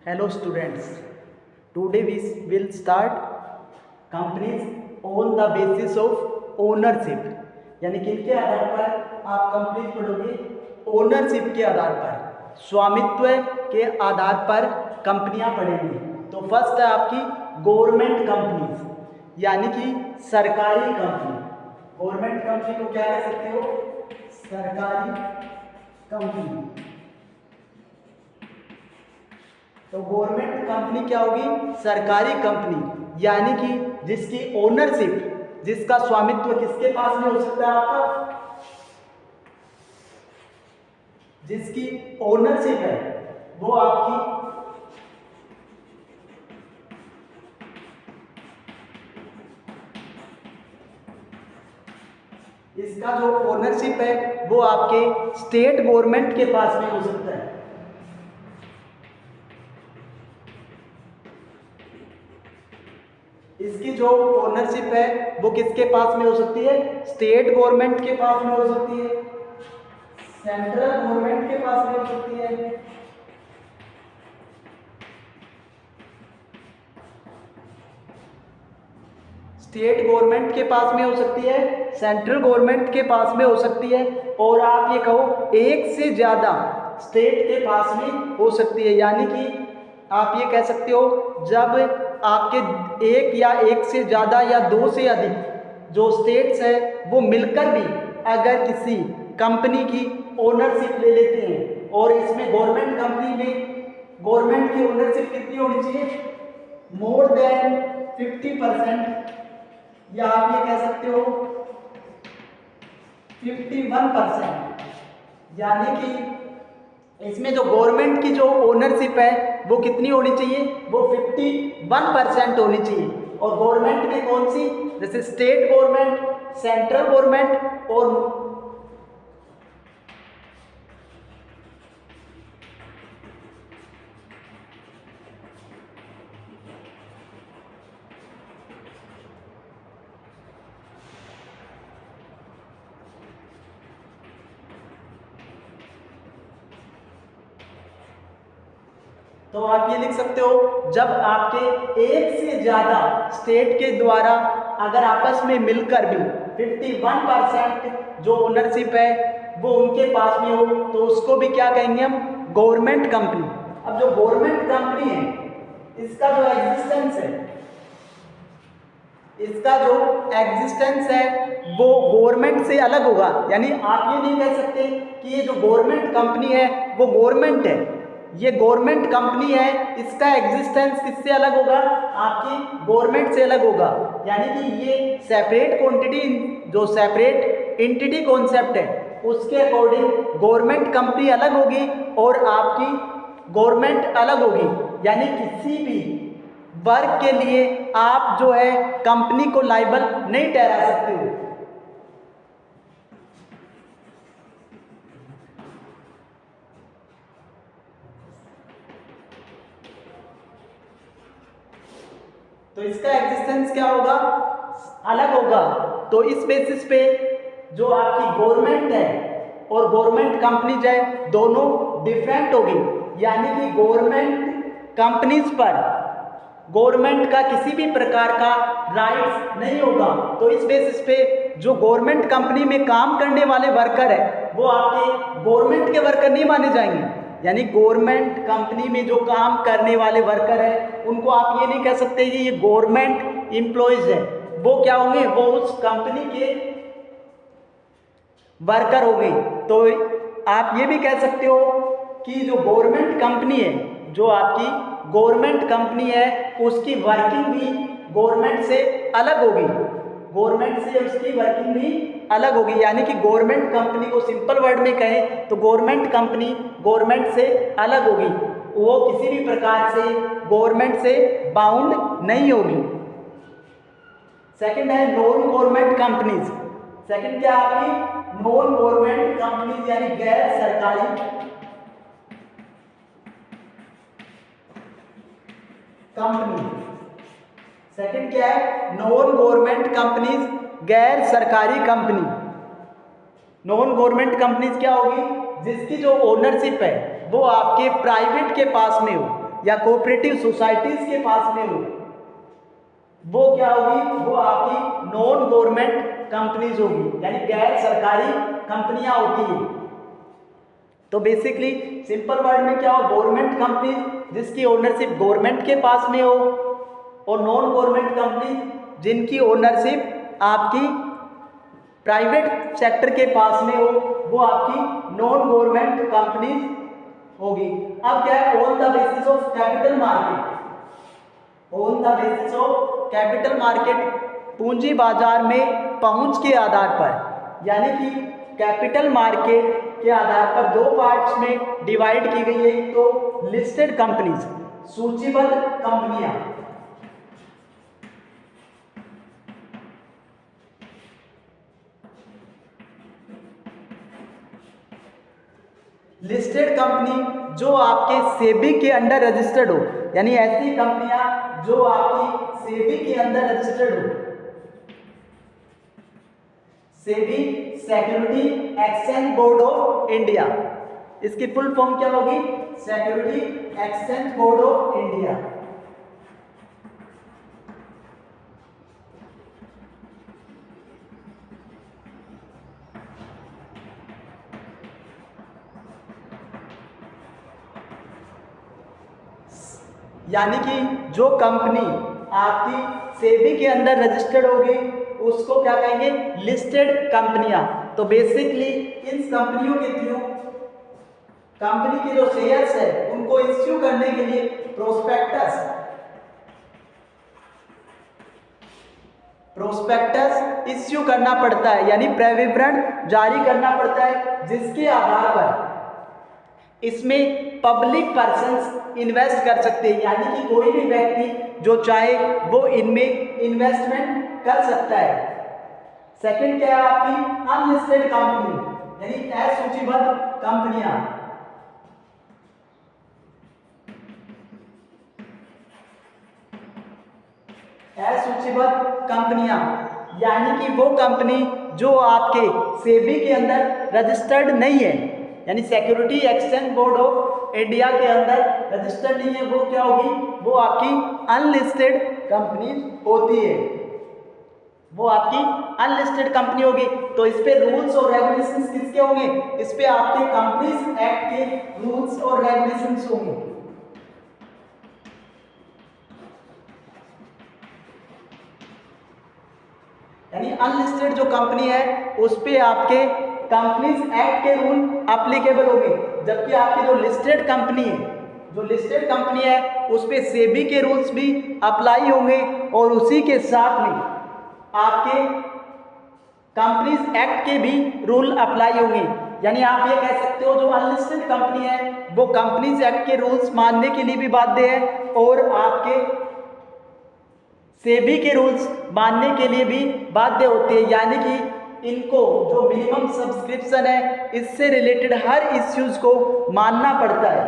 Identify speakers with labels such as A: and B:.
A: Hello students, today we will start companies on the basis of ownership. यानी किनके आधार पर आप कंपनीज पढ़ोगे? ओनरशिप के आधार पर, स्वामित्व के आधार पर कंपनियां पढ़ेंगे। तो फर्स्ट है आपकी गवर्नमेंट कंपनीज, यानी कि सरकारी कंपनी। गवर्नमेंट कंपनी को क्या कह सकते हो? सरकारी कंपनी। तो गवर्नमेंट कंपनी क्या होगी? सरकारी कंपनी, यानी कि जिसकी ओनरशिप, जिसका स्वामित्व किसके पास में हो सकता है? आपका जिसकी ओनरशिप है वो आपकी इसका जो ओनरशिप है वो आपके स्टेट गवर्नमेंट के पास में हो सकता है। इसकी जो ओनरशिप है वो किसके पास में हो सकती है? स्टेट गवर्नमेंट के पास में हो सकती है, सेंट्रल गवर्नमेंट के पास में हो सकती है, स्टेट गवर्नमेंट के पास में हो सकती है, सेंट्रल गवर्नमेंट के पास में हो सकती है, और आप ये कहो एक से ज़्यादा स्टेट के पास में हो सकती है। यानी कि आप ये कह सकते हो जब आपके एक या एक से ज़्यादा या दो से अधिक जो स्टेट्स हैं वो मिलकर भी अगर किसी कंपनी की ओनरशिप ले लेते हैं, और इसमें गवर्नमेंट कंपनी में गवर्नमेंट की ओनरशिप कितनी होनी चाहिए? मोर देन 50%, या आप ये कह सकते हो 51%। यानी कि इसमें जो गवर्नमेंट की जो ओनरशिप है वो कितनी होनी चाहिए? वो 51% होनी चाहिए। और गवर्नमेंट में कौन सी? जैसे स्टेट गवर्नमेंट, सेंट्रल गवर्नमेंट और तो आप ये लिख सकते हो जब आपके एक से ज्यादा स्टेट के द्वारा अगर आपस में मिलकर भी 51% जो ओनरशिप है वो उनके पास में हो तो उसको भी क्या कहेंगे हम? Government company. अब जो गवर्नमेंट कंपनी है इसका जो एग्जिस्टेंस है, इसका जो एग्जिस्टेंस है वो गवर्नमेंट से अलग होगा। यानी आप ये नहीं कह सकते कि ये जो गवर्नमेंट कंपनी है वो गवर्नमेंट है, ये गवर्नमेंट कंपनी है, इसका एग्जिस्टेंस किससे अलग होगा? आपकी गवर्नमेंट से अलग होगा। यानी कि ये सेपरेट क्वांटिटी, जो सेपरेट एंटिटी कॉन्सेप्ट है उसके अकॉर्डिंग गवर्नमेंट कंपनी अलग होगी और आपकी गवर्नमेंट अलग होगी। यानी किसी भी वर्क के लिए आप जो है कंपनी को लायबल नहीं ठहरा सकते हो। तो इसका एग्जिस्टेंस क्या होगा? अलग होगा। तो इस बेसिस पे जो आपकी गवर्नमेंट है और गवर्नमेंट कंपनीज है दोनों डिफरेंट होगी। यानी कि गवर्नमेंट कंपनीज पर गवर्नमेंट का किसी भी प्रकार का राइट्स नहीं होगा। तो इस बेसिस पे जो गवर्नमेंट कंपनी में काम करने वाले वर्कर है वो आपके गवर्नमेंट के वर्कर नहीं माने जाएंगे। यानी गवर्नमेंट कंपनी में जो काम करने वाले वर्कर है उनको आप ये नहीं कह सकते कि ये गवर्नमेंट एम्प्लॉइज है। वो क्या होंगे? वो उस कंपनी के वर्कर होंगे। तो आप ये भी कह सकते हो कि जो गवर्नमेंट कंपनी है, जो आपकी गवर्नमेंट कंपनी है उसकी वर्किंग भी गवर्नमेंट से अलग होगी, गवर्नमेंट से उसकी वर्किंग भी अलग होगी। यानी कि गवर्नमेंट कंपनी को सिंपल वर्ड में कहें तो गवर्नमेंट कंपनी गवर्नमेंट से अलग होगी, वो किसी भी प्रकार से गवर्नमेंट से बाउंड नहीं होगी। सेकंड है नॉन गवर्नमेंट कंपनीज। सेकंड क्या आपकी? नॉन गवर्नमेंट कंपनीज, यानी गैर सरकारी कंपनी। सेकंड क्या है? नॉन गवर्नमेंट कंपनीज, गैर सरकारी कंपनी। नॉन गवर्नमेंट कंपनीज क्या होगी? जिसकी जो ओनरशिप है वो आपके प्राइवेट के पास में हो। या कोऑपरेटिव सोसाइटीज के पास में हो, वो क्या होगी, वो आपकी नॉन गवर्नमेंट कंपनीज होगी, यानी गैर सरकारी कंपनियां होती हैं। तो बेसिकली सिंपल वर्ड में क्या हो, गवर्नमेंट कंपनी जिसकी ओनरशिप गवर्नमेंट के पास में हो, और नॉन गवर्नमेंट कंपनी जिनकी ओनरशिप आपकी प्राइवेट सेक्टर के पास में हो, वो आपकी नॉन गवर्नमेंट कंपनीज होगी। अब क्या है, on the basis of capital market, on the basis of capital market, पूंजी बाजार में पहुंच के आधार पर, यानी कि कैपिटल मार्केट के आधार पर दो पार्ट्स में डिवाइड की गई है। तो लिस्टेड कंपनीज, सूचीबद्ध कंपनियां, लिस्टेड कंपनी जो आपके सेबी के अंडर रजिस्टर्ड हो, यानी ऐसी कंपनियां जो आपकी सेबी के अंदर रजिस्टर्ड हो। SEBI security exchange board of India, इसकी फुल फॉर्म क्या होगी, security exchange board of India. यानी कि जो कंपनी आपकी सेबी के अंदर रजिस्टर्ड होगी उसको क्या कहेंगे, लिस्टेड कंपनियां। तो बेसिकली इन कंपनियों के थ्रू कंपनी के जो शेयर्स है उनको इश्यू करने के लिए प्रोस्पेक्टस इश्यू करना पड़ता है, यानी प्रविवरण जारी करना पड़ता है, जिसके आधार पर इसमें पब्लिक पर्सन्स इन्वेस्ट कर सकते हैं, यानी कि कोई भी व्यक्ति जो चाहे वो इनमें इन्वेस्टमेंट कर सकता है। सेकंड क्या है आपकी, अनलिस्टेड कंपनी, यानी असूचीबद्ध कंपनियां। असूचीबद्ध कंपनियां यानी कि वो कंपनी जो आपके सेबी के अंदर रजिस्टर्ड नहीं है, यानी security exchange board of India के अंदर रजिस्टर्ड नहीं है, वो क्या होगी, वो आपकी अनलिस्टेड कंपनी होती है, वो आपकी अनलिस्टेड कंपनी होगी। तो इस पे रूल्स और रेगुलेशंस किसके होंगे, इस पे आपके कंपनीज एक्ट के रूल्स और रेगुलेशंस होंगे। यानी अनलिस्टेड जो कंपनी है उस पे आपके कंपनीज एक्ट के रूल एप्लीकेबल होंगे, जबकि आपकी जो लिस्टेड कंपनी है, जो लिस्टेड कंपनी है उस पे सेबी के रूल्स भी अप्लाई होंगे, और उसी के साथ में आपके कंपनीज एक्ट के भी रूल अप्लाई होंगे। यानी आप ये कह सकते हो जो अनलिस्टेड कंपनी है वो कंपनीज एक्ट के रूल्स मानने के लिए भी बाध्य है, और आपके सेबी के रूल्स मानने के लिए भी बाध्य होते हैं। यानी कि इनको जो मिनिमम सब्सक्रिप्शन है इससे रिलेटेड हर इश्यूज को मानना पड़ता है।